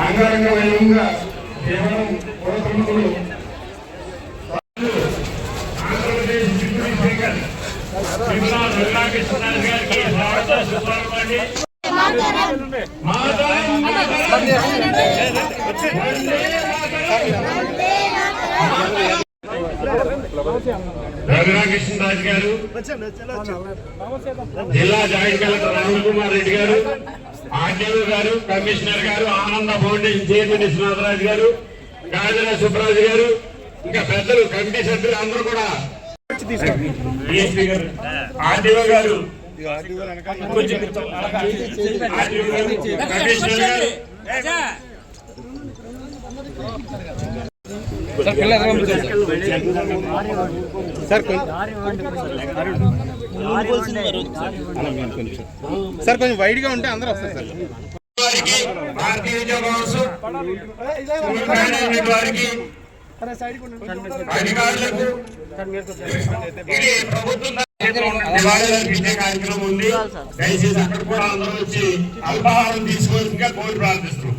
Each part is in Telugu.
అంగరంగ వైభవంగా కేవలం కోరుకుంటులు ఆంధ్రప్రదేశ్ డిప్యూటీ స్పీకర్ శ్రీమా రఘురామకృష్ణరాజు గారికి స్వాగతం సుస్వాగతం. రఘురామకృష్ణరాజు గారు, జిల్లా జాయింట్ కలెక్టర్ రాహుల్ కుమార్ రెడ్డి గారు, ఆర్డీఓ గారు, కమిషనర్ గారు, ఆనంద ఫౌండేషన్ చైర్మన్ విశ్వనాథరాజు గారు, గాజల సుబ్బరాజు గారు, ఇంకా పెద్దలు కమిటీ సభ్యులు అందరూ కూడా, ఆర్డీఓ గారు, కమిషనర్ గారు, సార్ కొంచెం వైడ్ గా ఉంటే అందరూ వస్తారు సార్. భారతీయ విద్యాభవన్ వారికి అధికారులకు ఇది ప్రభుత్వం నివాళులర్పించే కార్యక్రమం ఉంది. దయచేసి అక్కడ కూడా అందరూ వచ్చి అల్పాహారం తీసుకోవాల్సిందిగా కోరి ప్రార్థిస్తున్నాం.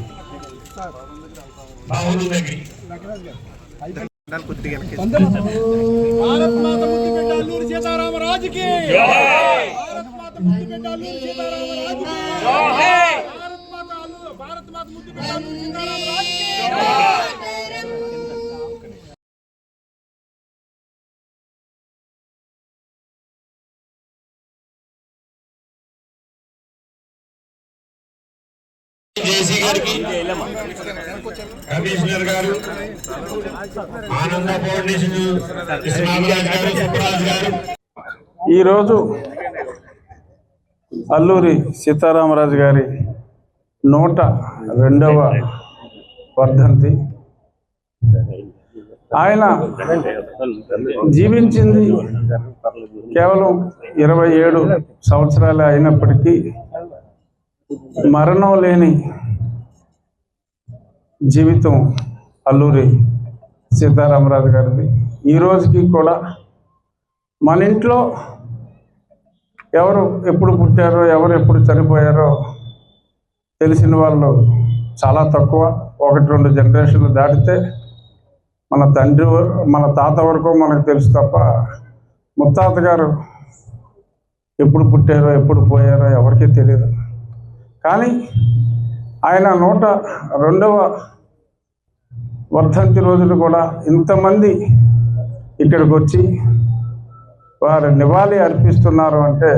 బాబు దగ్గర భారత్ మాత ముద్దుబిడ్డ అల్లూరి సీతారామరాజుకి భారత్ మాత ముద్దుబిడ్డ అల్లూరి సీతారామరాజుకి భారత్ మాత ముద్దుబిడ్డ అల్లూరి సీతారామరాజుకి. జేసీ గారికి, కమిషనర్ గారు, ఆనంద ఫౌండేషన్ విశ్వనాథరాజు గారు, సుబ్బరాజు గారు. ఈరోజు అల్లూరి సీతారామరాజు గారి 102వ వర్ధంతి. ఆయన జీవించింది కేవలం 27 సంవత్సరాలే అయినప్పటికీ మరణం లేని జీవితం అల్లూరి సీతారామరాజు గారిది. ఈ రోజుకి కూడా మన ఇంట్లో ఎవరు ఎప్పుడు పుట్టారో, ఎవరు ఎప్పుడు చనిపోయారో తెలిసిన వాళ్ళు చాలా తక్కువ. 1-2 జనరేషన్లు దాటితే మన తండ్రి, మన తాత వరకు మనకు తెలుసు తప్ప ముత్తాత గారు ఎప్పుడు పుట్టారో ఎప్పుడు పోయారో ఎవరికీ తెలియదు. కానీ ఆయన 102వ వర్ధంతి రోజులు కూడా ఇంతమంది ఇక్కడికి వచ్చి వారు నివాళి అర్పిస్తున్నారు అంటే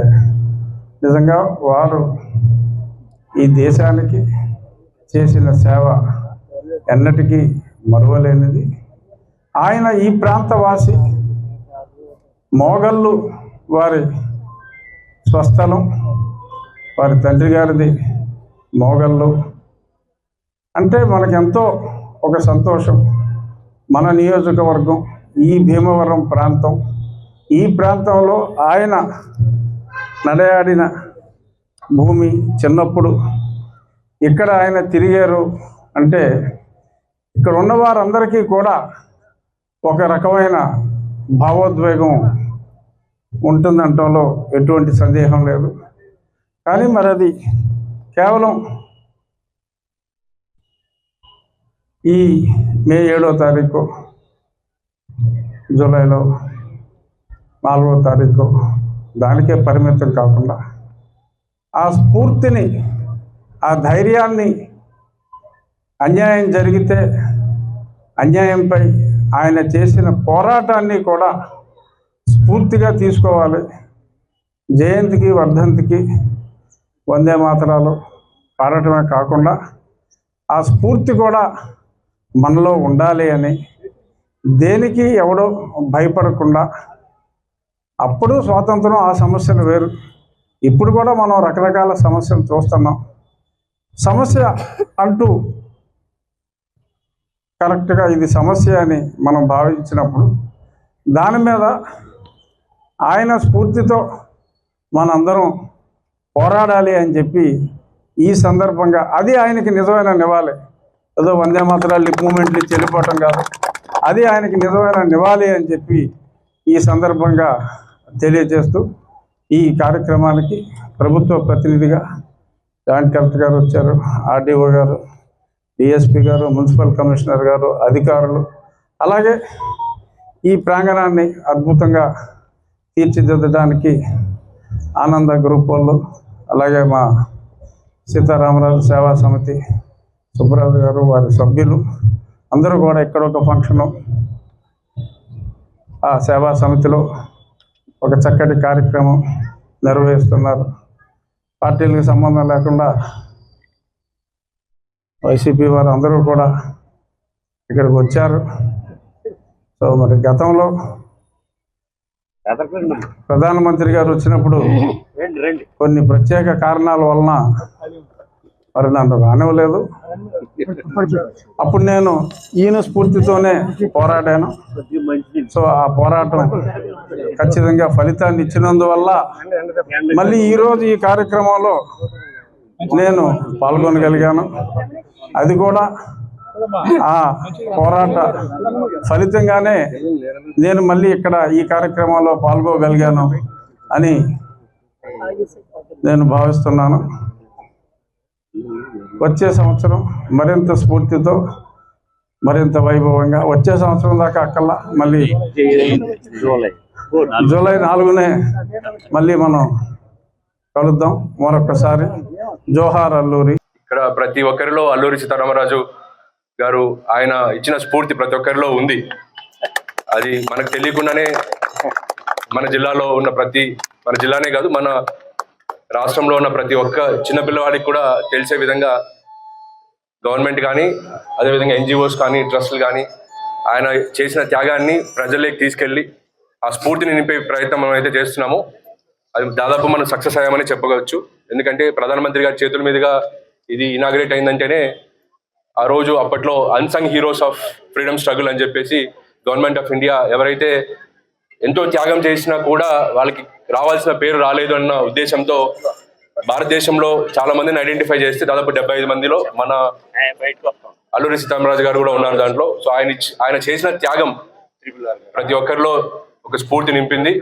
నిజంగా వారు ఈ దేశానికి చేసిన సేవ ఎన్నటికీ మరువలేనిది. ఆయన ఈ ప్రాంతవాసి, మోగళ్ళు వారి స్వస్థలం, వారి తండ్రి గారిది మోగళ్ళు. అంటే మనకెంతో ఒక సంతోషం. మన నియోజకవర్గం ఈ భీమవరం ప్రాంతం, ఈ ప్రాంతంలో ఆయన నడయాడిన భూమి. చిన్నప్పుడు ఇక్కడ ఆయన తిరిగారు అంటే ఇక్కడ ఉన్న వారందరికీ కూడా ఒక రకమైన భావోద్వేగం ఉంటుందంటంలో ఎటువంటి సందేహం లేదు. కానీ మరి అది కేవలం ఈ మే 7వ తారీఖు, జూలైలో 4వ తారీఖు దానికే పరిమితం కాకుండా ఆ స్ఫూర్తిని, ఆ ధైర్యాన్ని, అన్యాయం జరిగితే అన్యాయంపై ఆయన చేసిన పోరాటాన్ని కూడా స్ఫూర్తిగా తీసుకోవాలి. జయంతికి, వర్ధంతికి వందే మాతరాలు పాడటమే కాకుండా ఆ స్ఫూర్తి కూడా మనలో ఉండాలి అని, దేనికి ఎవడో భయపడకుండా. అప్పుడు స్వాతంత్రం, ఆ సమస్యలు వేరు. ఇప్పుడు కూడా మనం రకరకాల సమస్యలు చూస్తున్నాం. సమస్య అంటూ కరెక్ట్గా ఇది సమస్య అని మనం భావించినప్పుడు దాని మీద ఆయన స్ఫూర్తితో మనందరం పోరాడాలి అని చెప్పి ఈ సందర్భంగా, అది ఆయనకి నిజమైన నివాళి. ఏదో వందే మాతరాలు లిప్ మూమెంట్లు ఇచ్చి వెళ్ళిపోవటం కాదు, అది ఆయనకి నిజమైన నివాళి అని చెప్పి ఈ సందర్భంగా తెలియజేస్తూ ఈ కార్యక్రమానికి ప్రభుత్వ ప్రతినిధిగా జాయింట్ కలెక్టర్ గారు వచ్చారు, ఆర్డీఓ గారు, డిఎస్పి గారు, మున్సిపల్ కమిషనర్ గారు, అధికారులు, అలాగే ఈ ప్రాంగణాన్ని అద్భుతంగా తీర్చిదిద్దడానికి ఆనంద గ్రూప్ వాళ్ళు, అలాగే మా సీతారామరాజు సేవా సమితి సుబ్బరాజు గారు, వారి సభ్యులు అందరూ కూడా ఇక్కడ ఒక ఫంక్షను, ఆ సేవా సమితిలో ఒక చక్కటి కార్యక్రమం నిర్వహిస్తున్నారు. పార్టీలకు సంబంధం లేకుండా వైసీపీ వారు అందరూ కూడా ఇక్కడికి వచ్చారు. సో మరి గతంలో ప్రధానమంత్రి గారు వచ్చినప్పుడు కొన్ని ప్రత్యేక కారణాల వలన మరి నన్ను రానివ్వలేదు. అప్పుడు నేను ఈయన స్ఫూర్తితోనే పోరాడాను. సో ఆ పోరాటం ఖచ్చితంగా ఫలితాన్ని ఇచ్చినందువల్ల మళ్ళీ ఈరోజు ఈ కార్యక్రమంలో నేను పాల్గొనగలిగాను. అది కూడా ఆ పోరాట ఫలితంగానే నేను మళ్ళీ ఇక్కడ ఈ కార్యక్రమంలో పాల్గొగలిగాను అని నేను భావిస్తున్నాను. వచ్చే సంవత్సరం మరింత స్ఫూర్తితో, మరింత వైభవంగా, వచ్చే సంవత్సరం దాకా అక్కల్లా మళ్ళీ జూలై 4నే మళ్ళీ మనం కలుద్దాం. మరొకసారి జోహార్ అల్లూరి. ఇక్కడ ప్రతి ఒక్కరిలో అల్లూరి సీతారామరాజు గారు ఆయన ఇచ్చిన స్ఫూర్తి ప్రతి ఒక్కరిలో ఉంది. అది మనకు తెలియకుండానే మన జిల్లాలో ఉన్న మన జిల్లానే కాదు, మన రాష్ట్రంలో ఉన్న ప్రతి ఒక్క చిన్నపిల్లవాడికి కూడా తెలిసే విధంగా గవర్నమెంట్ కానీ, అదేవిధంగా ఎన్జిఓస్ కానీ, ట్రస్టులు కానీ ఆయన చేసిన త్యాగాన్ని ప్రజల్లోకి తీసుకెళ్ళి ఆ స్ఫూర్తిని నింపే ప్రయత్నం మనం అయితే చేస్తున్నామో అది దాదాపు మనం సక్సెస్ అయ్యామని చెప్పవచ్చు. ఎందుకంటే ప్రధానమంత్రి గారి చేతుల మీదుగా ఇది ఇనాగ్రేట్ అయిందంటేనే ఆ రోజు అప్పట్లో unsung heroes of freedom struggle అని చెప్పేసి గవర్నమెంట్ ఆఫ్ ఇండియా ఎవరైతే ఎంతో త్యాగం చేసినా కూడా వాళ్ళకి రావాల్సిన పేరు రాలేదు అన్న ఉద్దేశంతో భారతదేశంలో చాలా మందిని ఐడెంటిఫై చేస్తే దాదాపు 75 మందిలో మన అల్లూరి సీతారామరాజు గారు కూడా ఉన్నారు దాంట్లో. సో ఆయన చేసిన త్యాగం ప్రతి ఒక్కరిలో ఒక స్ఫూర్తి నింపింది.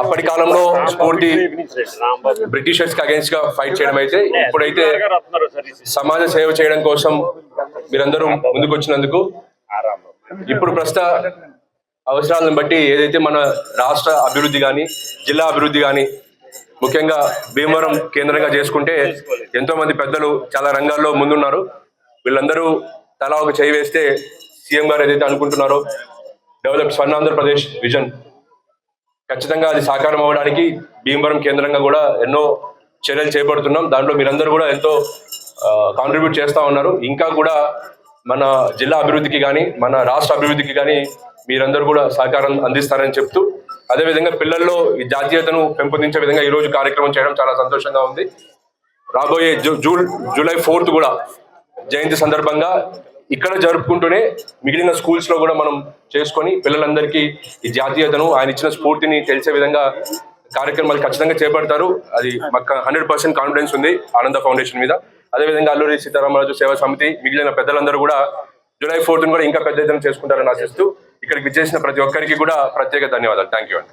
అప్పటి కాలంలో స్ఫూర్తి బ్రిటిషర్స్ కి అగేన్స్ట్ గా ఫైట్ చేయడం అయితే, ఇప్పుడైతే సమాజ సేవ చేయడం కోసం మీరందరూ ముందుకు వచ్చినందుకు, ఇప్పుడు ప్రస్తుత అవసరాలను బట్టి ఏదైతే మన రాష్ట్ర అభివృద్ధి కానీ, జిల్లా అభివృద్ధి కానీ, ముఖ్యంగా భీమవరం కేంద్రంగా చేసుకుంటే ఎంతో మంది పెద్దలు చాలా రంగాల్లో ముందున్నారు. వీళ్ళందరూ తలా ఒక చేయి వేస్తే సీఎం గారు ఏదైతే అనుకుంటున్నారో డెవలప్ స్వర్ణాంధ్రప్రదేశ్ విజన్, ఖచ్చితంగా అది సాకారం అవ్వడానికి భీమవరం కేంద్రంగా కూడా ఎన్నో చర్యలు చేపడుతున్నాం. దాంట్లో మీరందరూ కూడా ఎంతో కాంట్రిబ్యూట్ చేస్తూ ఉన్నారు. ఇంకా కూడా మన జిల్లా అభివృద్ధికి కానీ, మన రాష్ట్ర అభివృద్ధికి కానీ మీరందరూ కూడా సహకారం అందిస్తారని చెప్తూ, అదేవిధంగా పిల్లల్లో ఈ జాతీయతను పెంపొందించే విధంగా ఈరోజు కార్యక్రమం చేయడం చాలా సంతోషంగా ఉంది. రాబోయే జూలై 4th కూడా జయంతి సందర్భంగా ఇక్కడ జరుపుకుంటూనే మిగిలిన స్కూల్స్ లో కూడా మనం చేసుకొని పిల్లలందరికీ ఈ జాతీయతను, ఆయన ఇచ్చిన స్ఫూర్తిని తెలిసే విధంగా కార్యక్రమాలు ఖచ్చితంగా చేపడతారు. అది మాకు 100% కాన్ఫిడెన్స్ ఉంది ఆనంద ఫౌండేషన్ మీద. అదేవిధంగా అల్లూరి సీతారామరాజు సేవా సమితి మిగిలిన పెద్దలందరూ కూడా జూలై 4th కూడా ఇంకా పెద్ద ఎత్తున చేసుకుంటారని ఆశిస్తూ ఇక్కడికి విచ్చేసిన ప్రతి ఒక్కరికి కూడా ప్రత్యేక ధన్యవాదాలు. థ్యాంక్ యూ అండి.